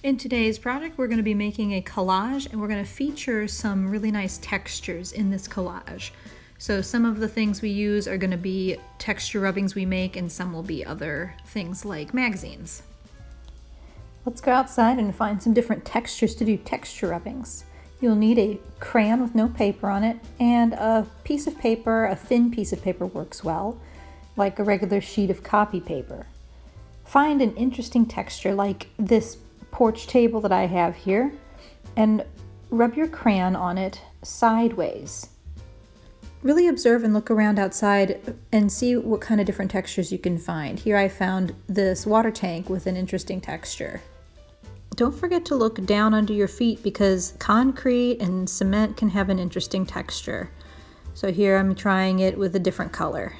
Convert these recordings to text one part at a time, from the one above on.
In today's project, we're going to be making a collage, and we're going to feature some really nice textures in this collage. So some of the things we use are going to be texture rubbings we make, and some will be other things like magazines. Let's go outside and find some different textures to do texture rubbings. You'll need a crayon with no paper on it, and a piece of paper. A thin piece of paper works well, like a regular sheet of copy paper. Find an interesting texture like this porch table that I have here, and rub your crayon on it sideways. Really observe and look around outside and see what kind of different textures you can find. Here I found this water tank with an interesting texture. Don't forget to look down under your feet because concrete and cement can have an interesting texture. So here I'm trying it with a different color.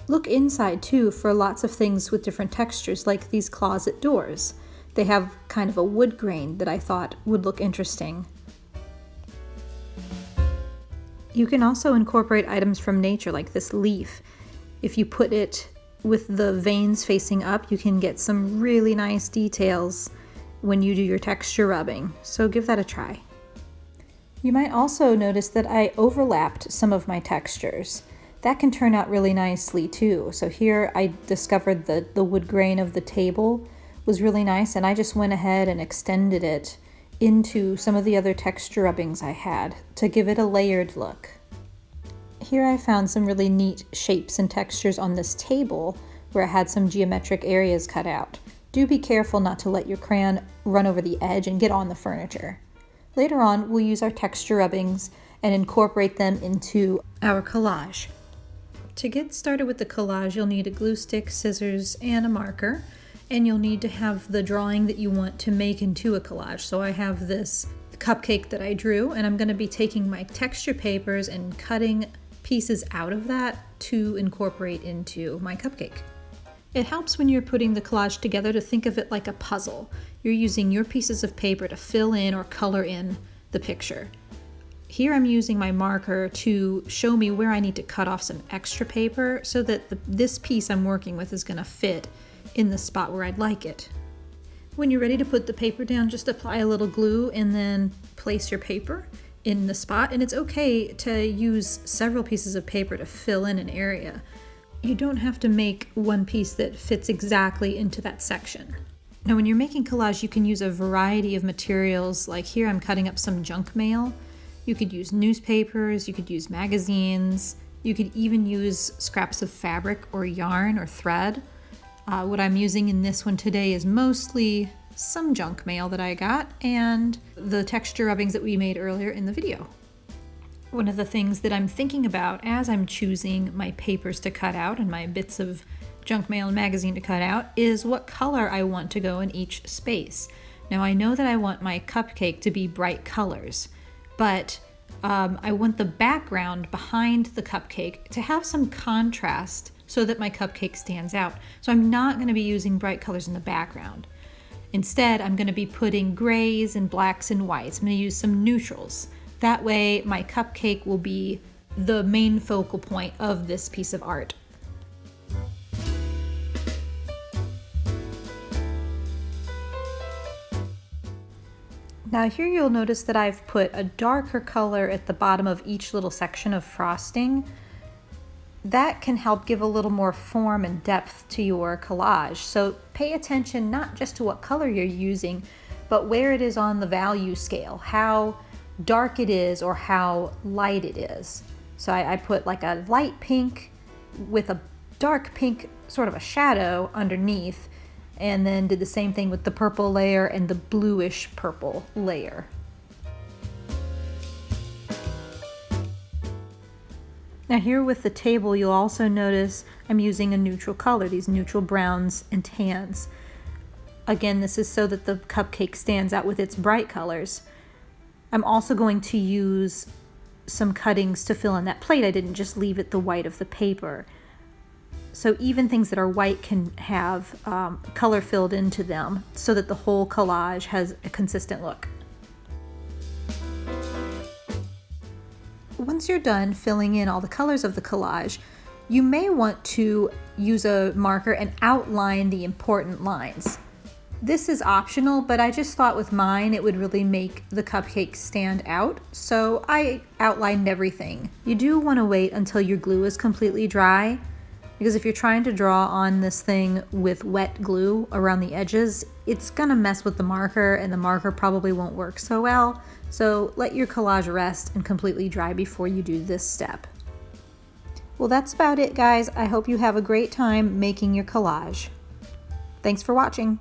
Look inside too for lots of things with different textures, like these closet doors. They have kind of a wood grain that I thought would look interesting. You can also incorporate items from nature, like this leaf. If you put it with the veins facing up, you can get some really nice details when you do your texture rubbing, so give that a try. You might also notice that I overlapped some of my textures. That can turn out really nicely too. So here I discovered that the wood grain of the table was really nice, and I just went ahead and extended it into some of the other texture rubbings I had to give it a layered look. Here I found some really neat shapes and textures on this table where I had some geometric areas cut out. Do be careful not to let your crayon run over the edge and get on the furniture. Later on, we'll use our texture rubbings and incorporate them into our collage. To get started with the collage, you'll need a glue stick, scissors, and a marker, and you'll need to have the drawing that you want to make into a collage. So I have this cupcake that I drew, and I'm going to be taking my texture papers and cutting pieces out of that to incorporate into my cupcake. It helps when you're putting the collage together to think of it like a puzzle. You're using your pieces of paper to fill in or color in the picture. Here I'm using my marker to show me where I need to cut off some extra paper so that this piece I'm working with is going to fit in the spot where I'd like it. When you're ready to put the paper down, just apply a little glue and then place your paper in the spot. And it's okay to use several pieces of paper to fill in an area. You don't have to make one piece that fits exactly into that section. Now when you're making collage, you can use a variety of materials. Like here I'm cutting up some junk mail. You could use newspapers, you could use magazines, you could even use scraps of fabric or yarn or thread. What I'm using in this one today is mostly some junk mail that I got and the texture rubbings that we made earlier in the video. One of the things that I'm thinking about as I'm choosing my papers to cut out and my bits of junk mail and magazine to cut out is what color I want to go in each space. Now I know that I want my cupcake to be bright colors, but I want the background behind the cupcake to have some contrast so that my cupcake stands out. So I'm not going to be using bright colors in the background. Instead, I'm going to be putting grays and blacks and whites. I'm going to use some neutrals. That way my cupcake will be the main focal point of this piece of art. Now here you'll notice that I've put a darker color at the bottom of each little section of frosting. That can help give a little more form and depth to your collage. So pay attention not just to what color you're using, but where it is on the value scale, how dark it is or how light it is. So I put like a light pink with a dark pink, sort of a shadow underneath, and then did the same thing with the purple layer and the bluish purple layer. Now here with the table, you'll also notice I'm using a neutral color, these neutral browns and tans. Again, this is so that the cupcake stands out with its bright colors. I'm also going to use some cuttings to fill in that plate. I didn't just leave it the white of the paper. So even things that are white can have color filled into them so that the whole collage has a consistent look. once you're done filling in all the colors of the collage, you may want to use a marker and outline the important lines. This is optional, but I just thought with mine it would really make the cupcake stand out, so I outlined everything. You do want to wait until your glue is completely dry, because if you're trying to draw on this thing with wet glue around the edges, it's gonna mess with the marker and the marker probably won't work so well. So let your collage rest and completely dry before you do this step. Well, that's about it, guys. I hope you have a great time making your collage. Thanks for watching.